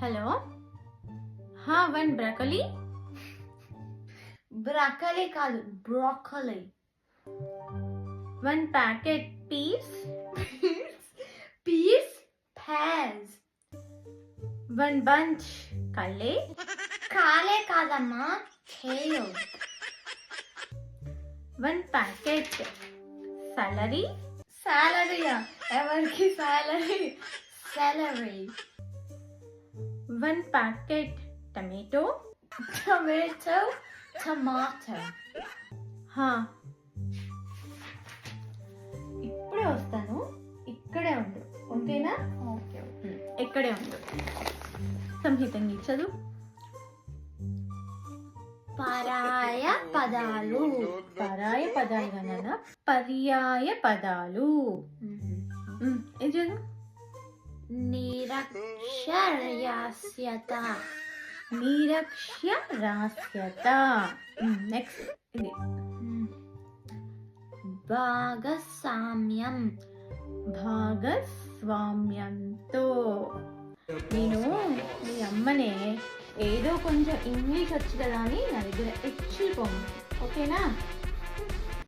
Hello one broccoli. Broccoli కాదు, broccoli. One packet peas. Peas, pears. One bunch kale. Kale కాదమ్మా, kale. One packet celery. సాలరీయా? ఎవరికి salary? Celery. One packet tomato. Tomato, tomato. ఇప్పుడే వస్తాను, ఇక్కడే ఉండు, ఓకేనా? ఓకే. ఇక్కడే ఉండు. సంహితంగా చదువు. పరాయ పదాలు. పరాయ పదాలు కన్నా పర్యాయ పదాలు. ఏం చదువు? నిరక్షరాస్యత. నిరక్షరాస్యత. నెక్స్ట్ ఇది భాగస్వామ్యం. భాగస్వామ్యంతో. నేను మీ అమ్మనే ఏదో కొంచెం ఇంగ్లీష్ వచ్చు కదా అని నా దగ్గర ఎచ్చిపోము, ఓకేనా?